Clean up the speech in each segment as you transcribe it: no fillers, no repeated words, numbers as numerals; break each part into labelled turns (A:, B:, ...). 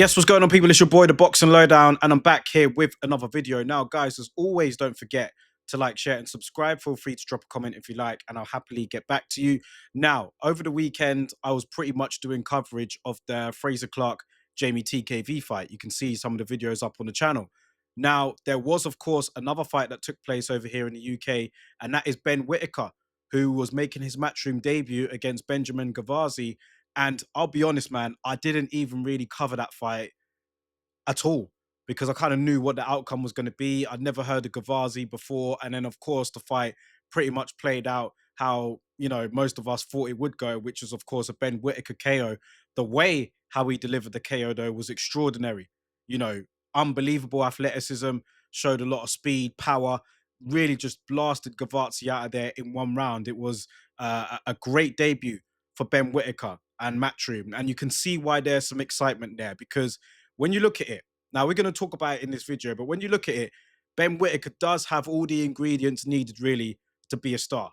A: Yes, what's going on, people? It's your boy, the Boxing Lowdown, and I'm back here with another video. Now, guys, as always, don't forget to like, share, and subscribe. Feel free to drop a comment if you like, and I'll happily get back to you. Now, over the weekend, I was pretty much doing coverage of the Fraser Clark Jamie TKV fight. You can see some of the videos up on the channel. Now, there was, of course, another fight that took place over here in the UK, and that is Ben Whittaker, who was making his matchroom debut against Benjamin Gavazi. And I'll be honest, man, I didn't even really cover that fight at all because I kind of knew what the outcome was going to be. I'd never heard of Gavazi before. And then, of course, the fight pretty much played out how, most of us thought it would go, which was, of course, a Ben Whittaker KO. The way how he delivered the KO, though, was extraordinary. You know, Unbelievable athleticism, showed a lot of speed, power, really just blasted Gavazi out of there in one round. It was a great debut for Ben Whittaker and Matchroom. And you can see why there's some excitement there because when you look at it, now we're going to talk about it in this video, but when you look at it, Ben Whittaker does have all the ingredients needed really to be a star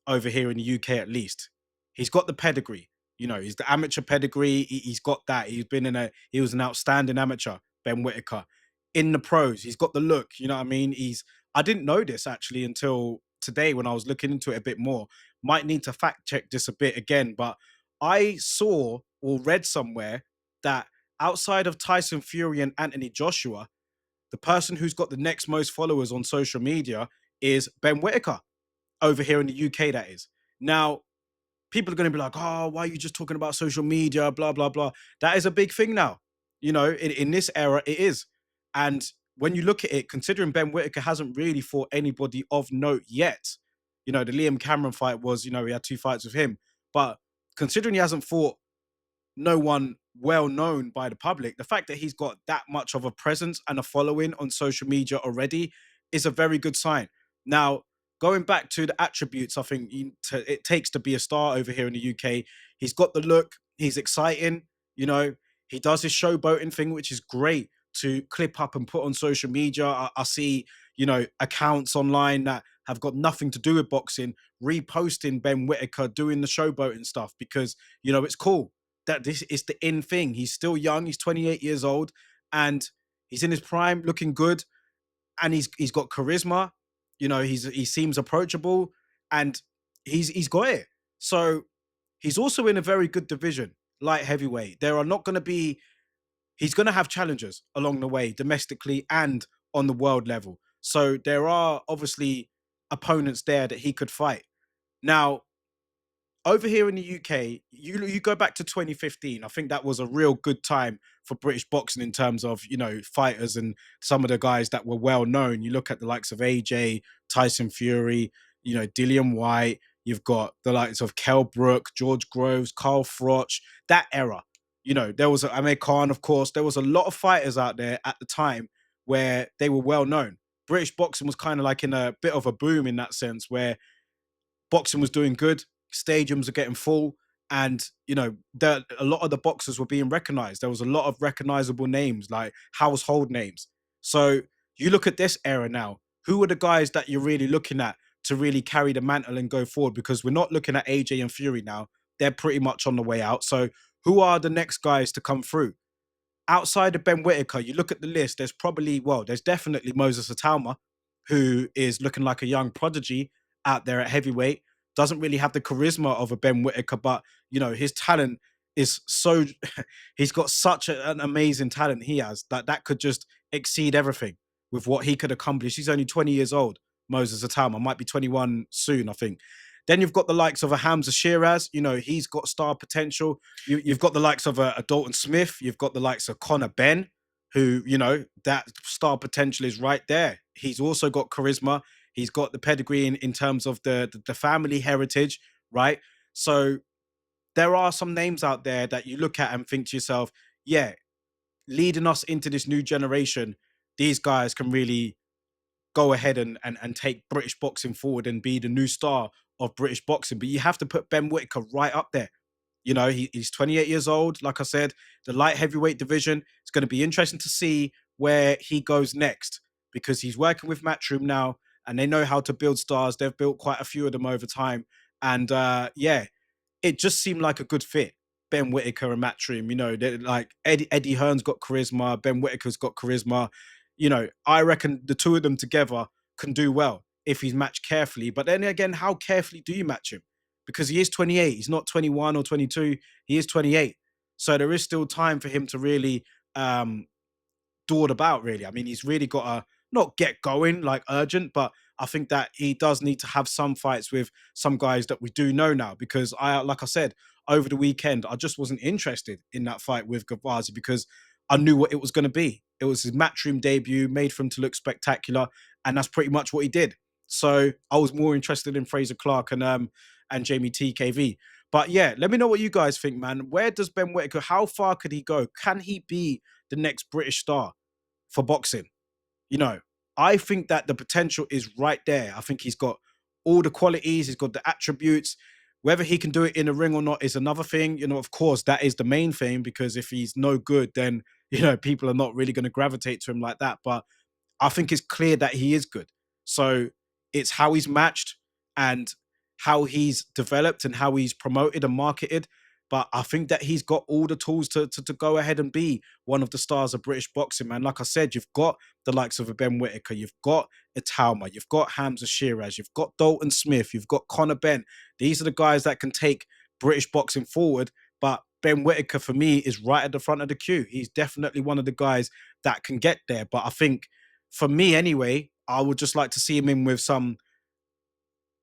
A: over here in the UK at least. He's got the pedigree, he's the amateur pedigree. He's got that. He was an outstanding amateur, Ben Whittaker. In the pros, he's got the look, you know what I mean? I didn't know this actually until today when I was looking into it a bit more. Might need to fact check this a bit again, but I saw or read somewhere that outside of Tyson Fury and Anthony Joshua, the person who's got the next most followers on social media is Ben Whittaker over here in the UK, that is. Now, people are going to be like, oh, why are you just talking about social media, blah, blah, blah. That is a big thing now. In this era, it is. And when you look at it, considering Ben Whittaker hasn't really fought anybody of note yet, the Liam Cameron fight was, he had two fights with him. But considering he hasn't fought no one well known by the public, the fact that he's got that much of a presence and a following on social media already is a very good sign. Now, going back to the attributes, I think it takes to be a star over here in the UK. He's got the look, he's exciting, he does his showboating thing, which is great to clip up and put on social media. I see, accounts online that have got nothing to do with boxing reposting Ben Whittaker doing the showboating stuff because, it's cool that this is the in thing. He's still young. He's 28 years old and he's in his prime, looking good. And he's got charisma. He seems approachable and he's got it. So he's also in a very good division, light heavyweight. There are not going to be, he's going to have challenges along the way, domestically and on the world level. So there are obviously opponents there that he could fight. Now, over here in the UK, you go back to 2015. I think that was a real good time for British boxing in terms of, fighters and some of the guys that were well known. You look at the likes of AJ, Tyson Fury, Dillian White. You've got the likes of Kell Brook, George Groves, Carl Froch. That era, there was Amir Khan, of course. There was a lot of fighters out there at the time where they were well known. British boxing was kind of like in a bit of a boom in that sense, where boxing was doing good, stadiums are getting full, and a lot of the boxers were being recognized. There was a lot of recognizable names, like household names. So you look at this era now, who are the guys that you're really looking at to really carry the mantle and go forward? Because we're not looking at AJ and Fury now. They're pretty much on the way out. So who are the next guys to come through? Outside of Ben Whittaker, you look at the list, there's definitely Moses Atauma, who is looking like a young prodigy out there at heavyweight. Doesn't really have the charisma of a Ben Whittaker, but his talent is so he's got such an amazing talent he has that could just exceed everything with what he could accomplish. He's only 20 years old, Moses Atauma, might be 21 soon, I think. Then you've got the likes of a Hamza Shiraz. He's got star potential. You've got the likes of a Dalton Smith. You've got the likes of Conor Benn, who, that star potential is right there. He's also got charisma. He's got the pedigree in terms of the family heritage, right? So there are some names out there that you look at and think to yourself, yeah, leading us into this new generation, these guys can really go ahead and take British boxing forward and be the new star of British boxing. But you have to put Ben Whittaker right up there. He's 28 years old. Like I said, the light heavyweight division, it's going to be interesting to see where he goes next because he's working with Matchroom now and they know how to build stars. They've built quite a few of them over time. And yeah, it just seemed like a good fit. Ben Whittaker and Matchroom. You know, they're like Eddie Hearn's got charisma, Ben Whittaker's got charisma. You know, I reckon the two of them together can do well if he's matched carefully. But then again, how carefully do you match him? Because he is 28. He's not 21 or 22. He is 28. So there is still time for him to really um, dawed about, really. I mean, he's really got to not get going like urgent, but I think that he does need to have some fights with some guys that we do know now. Because like I said, over the weekend, I just wasn't interested in that fight with Gavazi because I knew what it was going to be. It was his Matchroom debut, made for him to look spectacular, and that's pretty much what he did. So I was more interested in Fraser Clark and Jamie TKV. But yeah, let me know what you guys think, man. Where does Ben Whittaker? How far could he go? Can he be the next British star for boxing? You know, I think that the potential is right there. I think he's got all the qualities, he's got the attributes. Whether he can do it in a ring or not is another thing. You know, of course, that is the main thing because if he's no good, then, you know, people are not really going to gravitate to him like that. But I think it's clear that he is good. So it's how he's matched and how he's developed and how he's promoted and marketed. But I think that he's got all the tools to go ahead and be one of the stars of British boxing, man. Like I said, you've got the likes of a Ben Whittaker, you've got Italma, you've got Hamza Shiraz, you've got Dalton Smith, you've got Conor Benn. These are the guys that can take British boxing forward. But Ben Whittaker, for me, is right at the front of the queue. He's definitely one of the guys that can get there. But I think for me anyway, I would just like to see him in with some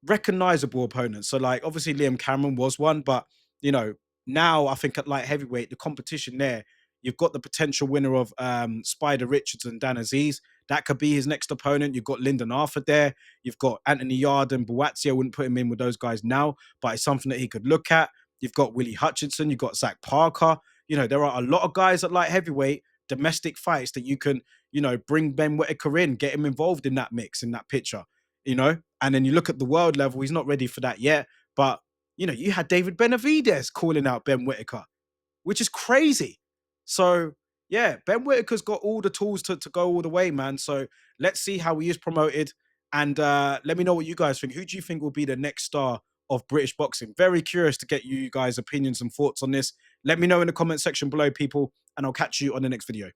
A: recognizable opponents. So like obviously Liam Cameron was one, but you know, now I think at light heavyweight, the competition there, you've got the potential winner of Spider Richards and Dan Aziz. That could be his next opponent. You've got Lyndon Arthur there. You've got Anthony Yard and Buatsi. I wouldn't put him in with those guys now, but it's something that he could look at. You've got Willie Hutchinson. You've got Zach Parker. You know, there are a lot of guys at light heavyweight, domestic fights that you can, you know, bring Ben Whittaker in, get him involved in that mix, in that picture, you know? And then you look at the world level, he's not ready for that yet. But, you know, you had David Benavidez calling out Ben Whittaker, which is crazy. So, yeah, Ben Whittaker's got all the tools to go all the way, man. So let's see how he is promoted. And let me know what you guys think. Who do you think will be the next star of British boxing? Very curious to get you guys' opinions and thoughts on this. Let me know in the comment section below, people, and I'll catch you on the next video.